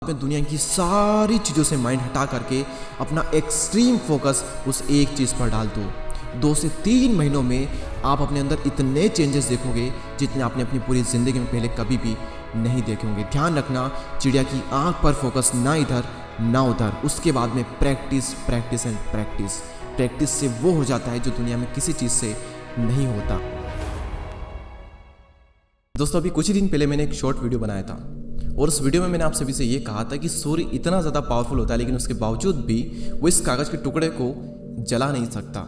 में दुनिया की सारी चीज़ों से माइंड हटा करके अपना एक्सट्रीम फोकस उस एक चीज़ पर डाल दो। 2 से 3 महीनों में आप अपने अंदर इतने चेंजेस देखोगे जितने आपने अपनी पूरी ज़िंदगी में पहले कभी भी नहीं देखे होंगे। ध्यान रखना, चिड़िया की आंख पर फोकस ना इधर ना उधर। उसके बाद में practice practice and practice. Practice से वो हो जाता है जो दुनिया में किसी चीज़ से नहीं होता। दोस्तों, अभी कुछ ही दिन पहले मैंने एक शॉर्ट वीडियो बनाया था और उस वीडियो में मैंने आप सभी से ये कहा था कि सूर्य इतना ज़्यादा पावरफुल होता है लेकिन उसके बावजूद भी वो इस कागज़ के टुकड़े को जला नहीं सकता,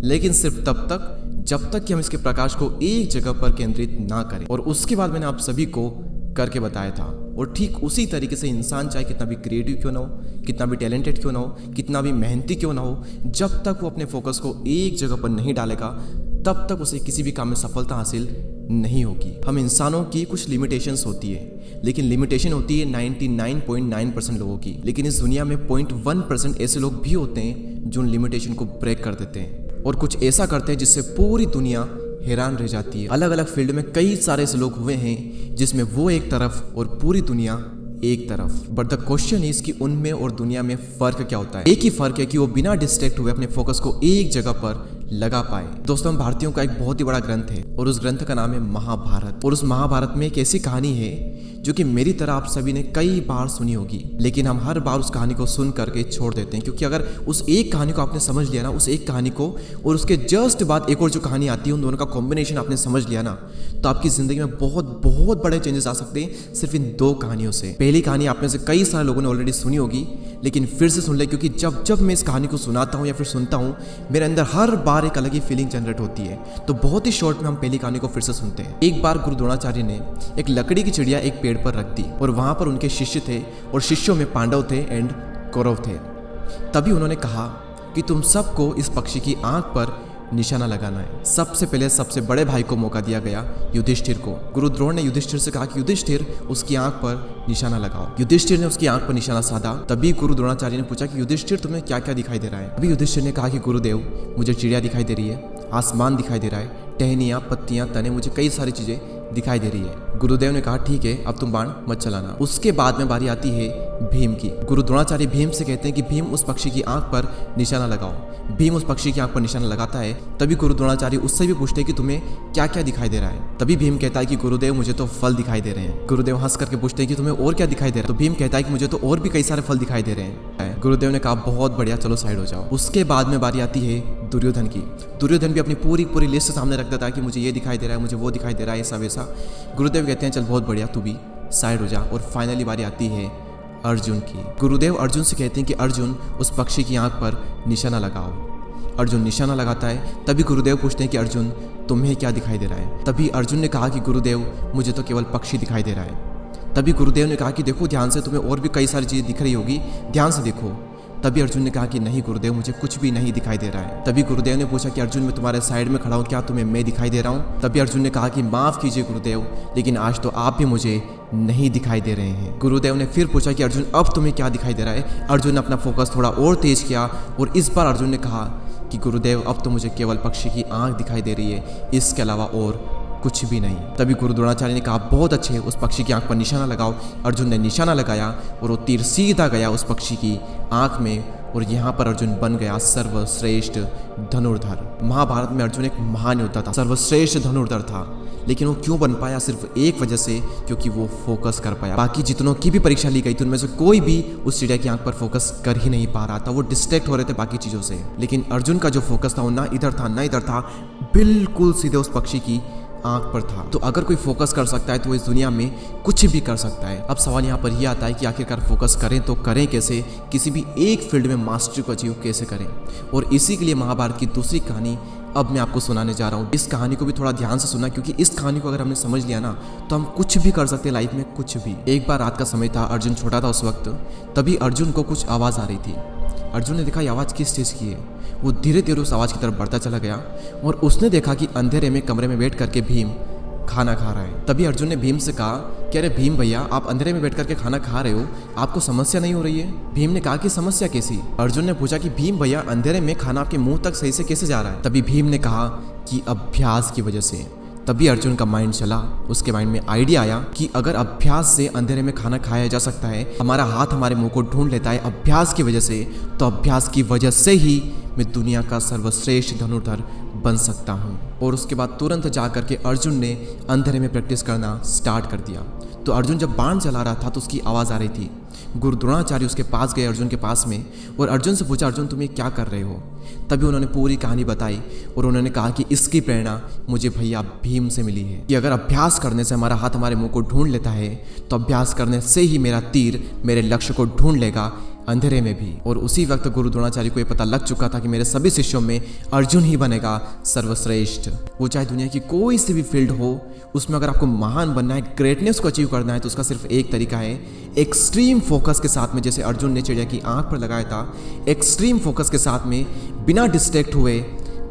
लेकिन सिर्फ तब तक जब तक कि हम इसके प्रकाश को एक जगह पर केंद्रित ना करें। और उसके बाद मैंने आप सभी को करके बताया था। और ठीक उसी तरीके से इंसान चाहे कितना भी क्रिएटिव क्यों ना हो, कितना भी टैलेंटेड क्यों ना हो, कितना भी मेहनती क्यों ना हो, जब तक वो अपने फोकस को एक जगह पर नहीं डालेगा तब तक उसे किसी भी काम में सफलता हासिल नहीं होगी। हम इंसानों की कुछ लिमिटेशंस होती है, लेकिन लिमिटेशन होती है 99.9% लोगों की। लेकिन इस दुनिया में 0.1% ऐसे लोग भी होते हैं जो उन लिमिटेशन को ब्रेक कर देते हैं और कुछ ऐसा करते हैं जिससे पूरी दुनिया हैरान रह जाती है। अलग अलग फील्ड में कई सारे ऐसे लोग हुए हैं जिसमें वो एक तरफ और पूरी दुनिया एक तरफ। बट द क्वेश्चन इज कि उनमें और दुनिया में फर्क क्या होता है। एक ही फर्क है कि वो बिना डिस्ट्रैक्ट हुए अपने फोकस को एक जगह पर लगा पाए। दोस्तों, हम भारतीयों का एक बहुत ही बड़ा ग्रंथ है और उस ग्रंथ का नाम है महाभारत। और उस महाभारत में एक ऐसी कहानी है जो कि मेरी तरह आप सभी ने कई बार सुनी होगी, लेकिन हम हर बार उस कहानी को सुन करके छोड़ देते हैं। क्योंकि अगर उस एक कहानी को आपने समझ लिया ना, उस एक कहानी को और उसके जस्ट बाद एक और जो कहानी आती है, उन दोनों का कॉम्बिनेशन आपने समझ लिया ना, तो आपकी जिंदगी में बहुत बहुत बड़े चेंजेस आ सकते हैं सिर्फ इन 2 कहानियों से। पहली कहानी आप में से कई सारे लोगों ने ऑलरेडी सुनी होगी, लेकिन फिर से सुन ले, क्योंकि जब जब मैं इस कहानी को सुनाता हूँ या फिर सुनता हूँ, मेरे अंदर हर बार एक अलग ही फीलिंग जनरेट होती है। तो बहुत ही शॉर्ट में हम पहली कहानी को फिर से सुनते हैं। एक बार गुरु द्रोणाचार्य ने एक लकड़ी की चिड़िया एक पेड़ पर रख दी और वहां पर उनके शिष्य थे और शिष्यों में पांडव थे एंड कौरव थे। तभी उन्होंने कहा कि तुम सबको इस पक्षी की आंख पर निशाना लगाना है। सबसे पहले सबसे बड़े भाई को मौका दिया गया, युधिष्ठिर को। गुरु द्रोण ने युधिष्ठिर से कहा कि युधिष्ठिर उसकी आंख पर निशाना लगाओ। युधिष्ठिर ने उसकी आंख पर निशाना साधा। तभी गुरु द्रोणाचार्य ने पूछा कि युधिष्ठिर तुम्हें क्या क्या दिखाई दे रहा है। अभी युधिष्ठिर ने कहा कि गुरुदेव, मुझे चिड़िया दिखाई दे रही है, आसमान दिखाई दे रहा है, टहनियाँ पत्तियाँ तने, मुझे कई सारी चीजें दिखाई दे रही है। गुरुदेव ने कहा ठीक है, अब तुम बाण मत चलाना। उसके बाद में बारी आती है भीम की। गुरु द्रोणाचार्य भीम से कहते हैं कि भीम उस पक्षी की आंख पर निशाना लगाओ। भीम उस पक्षी की आंख पर निशाना लगाता है। तभी गुरु द्रोणाचार्य उससे भी पूछते हैं कि तुम्हें क्या क्या दिखाई दे रहा है। तभी भीम कहता है कि गुरुदेव, मुझे तो फल दिखाई दे रहे हैं। गुरुदेव हंस करके पूछते हैं कि तुम्हें और क्या दिखाई दे रहा है। तो भीम कहता है कि मुझे तो और भी कई सारे फल दिखाई दे रहे हैं। गुरुदेव ने कहा बहुत बढ़िया, चलो साइड हो जाओ। उसके बाद में बारी आती है दुर्योधन की। दुर्योधन भी अपनी पूरी लिस्ट सामने रख देता है कि मुझे ये दिखाई दे रहा है, मुझे वो दिखाई दे रहा है, ऐसा वैसा। गुरुदेव कहते हैं चल बहुत बढ़िया, तू भी साइड हो जा। और फाइनली बारी आती है अर्जुन की। गुरुदेव अर्जुन से कहते हैं कि अर्जुन उस पक्षी की आंख पर निशाना लगाओ। अर्जुन निशाना लगाता है। तभी गुरुदेव पूछते हैं कि अर्जुन तुम्हें क्या दिखाई दे रहा है। तभी अर्जुन ने कहा कि गुरुदेव, मुझे तो केवल पक्षी दिखाई दे रहा है। तभी गुरुदेव ने कहा कि देखो ध्यान से, तुम्हें और भी कई सारी चीज़ें दिख रही होगी, ध्यान से देखो। तभी अर्जुन ने कहा कि नहीं गुरुदेव, मुझे कुछ भी नहीं दिखाई दे रहा है। तभी गुरुदेव ने पूछा कि अर्जुन, मैं तुम्हारे साइड में खड़ा हूँ, क्या तुम्हें मैं दिखाई दे रहा हूँ। तभी अर्जुन ने कहा कि माफ़ कीजिए गुरुदेव, लेकिन आज तो आप भी मुझे नहीं दिखाई दे रहे हैं। गुरुदेव ने फिर पूछा कि अर्जुन, अब तुम्हें क्या दिखाई दे रहा है। अर्जुन ने अपना फोकस थोड़ा और तेज किया और इस बार अर्जुन ने कहा कि गुरुदेव, अब तो मुझे केवल पक्षी की आंख दिखाई दे रही है, इसके अलावा और कुछ भी नहीं। तभी गुरु द्रोणाचार्य ने कहा बहुत अच्छे, उस पक्षी की आंख पर निशाना लगाओ। अर्जुन ने निशाना लगाया और वो तीर सीधा गया उस पक्षी की आंख में और यहाँ पर अर्जुन बन गया सर्वश्रेष्ठ धनुर्धर। महाभारत में अर्जुन एक महान योद्धा था, सर्वश्रेष्ठ धनुर्धर था। लेकिन वो क्यों बन पाया? सिर्फ एक वजह से, क्योंकि वो फोकस कर पाया। बाकी जितनों की भी परीक्षा ली गई थी उनमें से कोई भी उस चिड़िया की आंख पर फोकस कर ही नहीं पा रहा था। वो डिस्ट्रैक्ट हो रहे थे बाकी चीज़ों से। लेकिन अर्जुन का जो फोकस था वो ना इधर था ना इधर था, बिल्कुल सीधे उस पक्षी की आंख पर था। तो अगर कोई फोकस कर सकता है तो वो इस दुनिया में कुछ भी कर सकता है। अब सवाल यहाँ पर यह आता है कि आखिरकार फोकस करें तो करें कैसे, किसी भी एक फील्ड में मास्टरी को अचीव कैसे करें। और इसी के लिए महाभारत की दूसरी कहानी अब मैं आपको सुनाने जा रहा हूँ। इस कहानी को भी थोड़ा ध्यान से सुनना, क्योंकि इस कहानी को अगर हमने समझ लिया ना तो हम कुछ भी कर सकते हैं लाइफ में, कुछ भी। एक बार रात का समय था, अर्जुन छोटा था उस वक्त। तभी अर्जुन को कुछ आवाज़ आ रही थी। अर्जुन ने देखा ये आवाज़ किस चीज़ की है। वो धीरे धीरे उस आवाज़ की तरफ बढ़ता चला गया और उसने देखा कि अंधेरे में कमरे में बैठ करके भीम खाना खा रहा है। तभी अर्जुन ने भीम से कहा कि अरे भीम भैया, आप अंधेरे में बैठ करके खाना खा रहे हो, आपको समस्या नहीं हो रही है? भीम ने कहा कि समस्या कैसी? अर्जुन ने पूछा कि भीम भैया, अंधेरे में खाना आपके मुंह तक सही से कैसे जा रहा है? तभी भीम ने कहा कि अभ्यास की वजह से। तभी अर्जुन का माइंड चला। उसके माइंड में आइडिया आया कि अगर अभ्यास से अंधेरे में खाना खाया जा सकता है, हमारा हाथ हमारे मुंह को ढूंढ लेता है अभ्यास की वजह से, तो अभ्यास की वजह से ही मैं दुनिया का सर्वश्रेष्ठ धनुर्धर बन सकता हूँ। और उसके बाद तुरंत जा करके अर्जुन ने अंधेरे में प्रैक्टिस करना स्टार्ट कर दिया। तो अर्जुन जब बाण चला रहा था तो उसकी आवाज़ आ रही थी। गुरु द्रोणाचार्य उसके पास गए, अर्जुन के पास में, और अर्जुन से पूछा, अर्जुन तुम ये क्या कर रहे हो? तभी उन्होंने पूरी कहानी बताई और उन्होंने कहा कि इसकी प्रेरणा मुझे भैया भीम से मिली है कि अगर अभ्यास करने से हमारा हाथ हमारे मुंह को ढूंढ लेता है तो अभ्यास करने से ही मेरा तीर मेरे लक्ष्य को ढूंढ लेगा अंधेरे में भी। और उसी वक्त गुरु द्रोणाचार्य को यह पता लग चुका था कि मेरे सभी शिष्यों में अर्जुन ही बनेगा सर्वश्रेष्ठ। वो चाहे दुनिया की कोई सी भी फील्ड हो, उसमें अगर आपको महान बनना है, ग्रेटनेस को अचीव करना है, तो उसका सिर्फ एक तरीका है, एक्सट्रीम फोकस के साथ में, जैसे अर्जुन ने चिड़िया की आंख पर लगाया था, एक्सट्रीम फोकस के साथ में बिना डिस्ट्रैक्ट हुए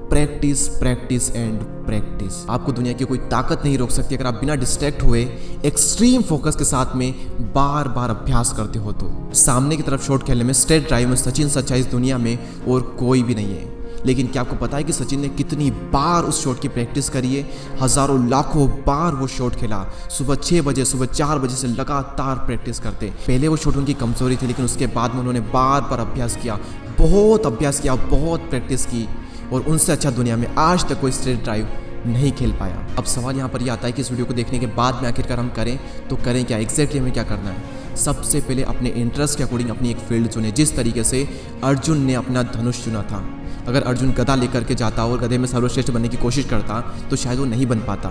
प्रैक्टिस प्रैक्टिस एंड प्रैक्टिस। आपको दुनिया की कोई ताकत नहीं रोक सकती अगर आप बिना डिस्ट्रैक्ट हुए एक्सट्रीम फोकस के साथ में बार बार अभ्यास करते हो। तो सामने की तरफ शॉट खेलने में, स्ट्रेट ड्राइव में सचिन सच्चा इस दुनिया में और कोई भी नहीं है। लेकिन क्या आपको पता है कि सचिन ने कितनी बार उस शॉट की प्रैक्टिस करी है? हजारों लाखों बार वो शॉट खेला। सुबह 6 बजे, सुबह 4 बजे से लगातार प्रैक्टिस करते। पहले वो शॉट उनकी कमजोरी थी, लेकिन उसके बाद में उन्होंने बार बार अभ्यास किया, बहुत अभ्यास किया, बहुत प्रैक्टिस की, और उनसे अच्छा दुनिया में आज तक कोई स्ट्रेट ड्राइव नहीं खेल पाया। अब सवाल यहाँ पर यह आता है कि इस वीडियो को देखने के बाद में आखिरकार हम करें तो करें क्या, एग्जैक्टली हमें क्या करना है? सबसे पहले अपने इंटरेस्ट के अकॉर्डिंग अपनी एक फील्ड चुने। जिस तरीके से अर्जुन ने अपना धनुष चुना था, अगर अर्जुन गदा लेकर के जाता और गधे में सर्वश्रेष्ठ बनने की कोशिश करता तो शायद वो नहीं बन पाता।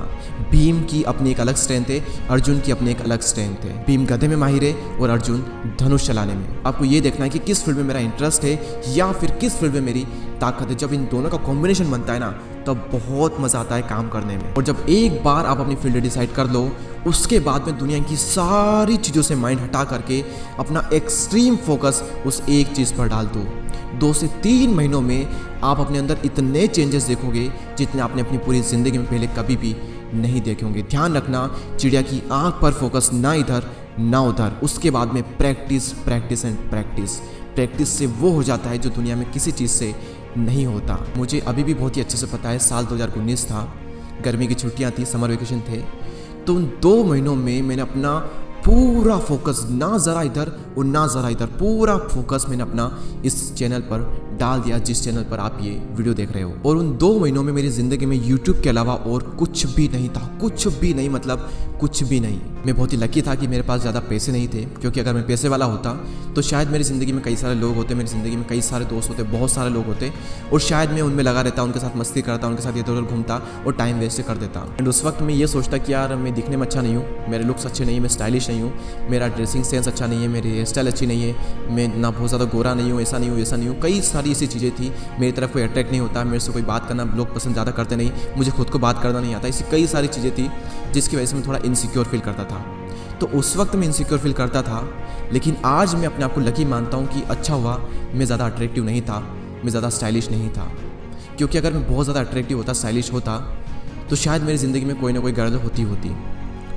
भीम की अपनी एक अलग स्ट्रेंथ है, अर्जुन की अपनी एक अलग स्ट्रेंथ है। भीम गधे में माहिर है और अर्जुन धनुष चलाने में। आपको ये देखना है कि किस फील्ड में मेरा इंटरेस्ट है या फिर किस फील्ड में मेरी ताकत है। जब इन दोनों का कॉम्बिनेशन बनता है ना, तब बहुत मजा आता है काम करने में। और जब एक बार आप अपनी फील्ड डिसाइड कर लो, उसके बाद में दुनिया की सारी चीज़ों से माइंड हटा करके अपना एक्सट्रीम फोकस उस एक चीज़ पर डाल दो। 2 से 3 महीनों में आप अपने अंदर इतने चेंजेस देखोगे जितने आपने अपनी पूरी ज़िंदगी में पहले कभी भी नहीं देखे होंगे। ध्यान रखना, चिड़िया की आंख पर फोकस, ना इधर ना उधर। उसके बाद में practice practice and practice. Practice से वो हो जाता है जो दुनिया में किसी चीज़ से नहीं होता। मुझे अभी भी बहुत ही अच्छे से पता है, साल 2019 था, गर्मी की छुट्टियां थी, समर वेकेशन थे। तो उन 2 महीनों में मैंने अपना पूरा फोकस, ना ज़रा इधर और ना ज़रा इधर, पूरा फोकस मैंने अपना इस चैनल पर डाल दिया जिस चैनल पर आप ये वीडियो देख रहे हो। और उन 2 महीनों में मेरी ज़िंदगी में यूट्यूब के अलावा और कुछ भी नहीं था, कुछ भी नहीं, मतलब कुछ भी नहीं। मैं बहुत ही लकी था कि मेरे पास ज़्यादा पैसे नहीं थे, क्योंकि अगर मैं पैसे वाला होता तो शायद मेरी ज़िंदगी में कई सारे लोग होते, मेरी ज़िंदगी में कई सारे दोस्त होते, बहुत सारे लोग होते, और शायद मैं उनमें लगा रहता, उनके साथ मस्ती करता, उनके साथ इधर उधर घूमता और टाइम वेस्ट कर देता। एंड उस वक्त मैं ये सोचता कि यार मैं दिखने में अच्छा नहीं हूँ, मेरे लुक्स अच्छे नहीं है, मैं स्टाइलिश नहीं हूँ, मेरा ड्रेसिंग सेंस अच्छा नहीं है, मेरी हेयर स्टाइल अच्छी नहीं है, मैं ना बहुत ज़्यादा गोरा नहीं हूँ, ऐसा नहीं हूँ, ऐसा नहीं हूँ। कई सारी ऐसी चीज़ें थी, मेरी तरफ कोई अट्रैक्ट नहीं होता, मेरे से कोई बात करना लोग पसंद ज़्यादा करते नहीं, मुझे खुद को बात करना नहीं आता। ऐसी कई सारी चीज़ें थी जिसकी वजह से मैं थोड़ा इनसिक्योर फील करता था। तो उस वक्त मैं इनसिक्योर फील करता था, लेकिन आज मैं अपने आप को लकी मानता हूँ कि अच्छा हुआ मैं ज़्यादा अट्रैक्टिव नहीं था, मैं ज़्यादा स्टाइलिश नहीं था। क्योंकि अगर मैं बहुत ज़्यादा अट्रैक्टिव होता, स्टाइलिश होता, तो शायद मेरी ज़िंदगी में कोई ना कोई गर्ल होती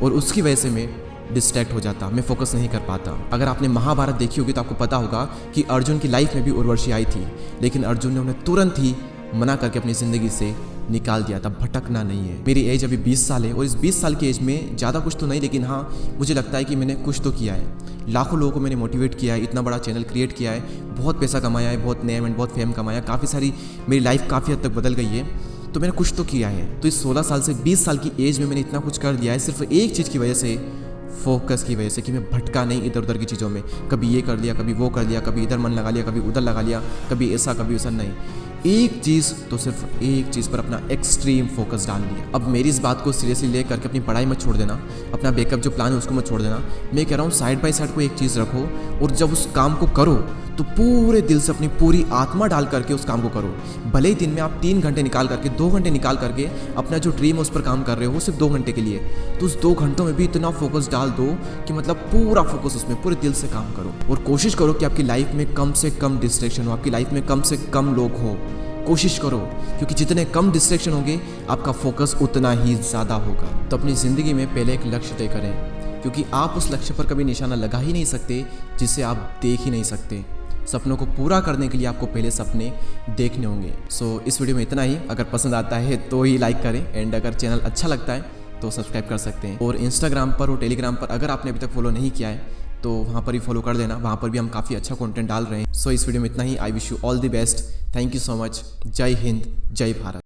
और उसकी वजह से मैं डिस्ट्रैक्ट हो जाता, मैं फोकस नहीं कर पाता। अगर आपने महाभारत देखी होगी तो आपको पता होगा कि अर्जुन की लाइफ में भी उर्वशी आई थी, लेकिन अर्जुन ने उन्हें तुरंत ही मना करके अपनी ज़िंदगी से निकाल दिया था। भटकना नहीं है। मेरी एज अभी 20 साल है और इस 20 साल की एज में ज़्यादा कुछ तो नहीं, लेकिन हाँ मुझे लगता है कि मैंने कुछ तो किया है। लाखों लोगों को मैंने मोटिवेट किया है, इतना बड़ा चैनल क्रिएट किया है, बहुत पैसा कमाया है, बहुत नेम एंड बहुत फेम कमाया, काफ़ी सारी मेरी लाइफ काफ़ी हद तक बदल गई है। तो मैंने कुछ तो किया है। तो इस 16 साल से 20 साल की एज में मैंने इतना कुछ कर दिया है, सिर्फ एक चीज़ की वजह से, फोकस की वजह से, कि मैं भटका नहीं इधर उधर की चीज़ों में। कभी ये कर लिया, कभी वो कर लिया, कभी इधर मन लगा लिया, कभी उधर लगा लिया, कभी ऐसा कभी वैसा नहीं। एक चीज़ तो सिर्फ एक चीज़ पर अपना एक्सट्रीम फोकस डाल लिया। अब मेरी इस बात को सीरियसली ले करके अपनी पढ़ाई मत छोड़ देना, अपना बैकअप जो प्लान है उसको मत छोड़ देना। मैं कह रहा हूँ साइड बाय साइड को एक चीज़ रखो, और जब उस काम को करो तो पूरे दिल से अपनी पूरी आत्मा डाल करके उस काम को करो। भले ही दिन में आप 3 घंटे निकाल करके, 2 घंटे निकाल करके अपना जो ड्रीम है उस पर काम कर रहे हो, वो सिर्फ 2 घंटे के लिए, तो उस 2 घंटों में भी इतना फोकस डाल दो कि मतलब पूरा फोकस उसमें, पूरे दिल से काम करो। और कोशिश करो कि आपकी लाइफ में कम से कम डिस्ट्रैक्शन हो, आपकी लाइफ में कम से कम लोग हो। कोशिश करो, क्योंकि जितने कम डिस्ट्रैक्शन होंगे आपका फोकस उतना ही ज़्यादा होगा। तो अपनी ज़िंदगी में पहले एक लक्ष्य तय करें, क्योंकि आप उस लक्ष्य पर कभी निशाना लगा ही नहीं सकते जिसे आप देख ही नहीं सकते। सपनों को पूरा करने के लिए आपको पहले सपने देखने होंगे। सो इस वीडियो में इतना ही। अगर पसंद आता है तो ही लाइक करें, एंड अगर चैनल अच्छा लगता है तो सब्सक्राइब कर सकते हैं। और इंस्टाग्राम पर और टेलीग्राम पर अगर आपने अभी तक फॉलो नहीं किया है तो वहाँ पर भी फॉलो कर देना, वहाँ पर भी हम काफ़ी अच्छा कंटेंट डाल रहे हैं। सो इस वीडियो में इतना ही। I wish you all the best. Thank you so much. जय हिंद, जय भारत।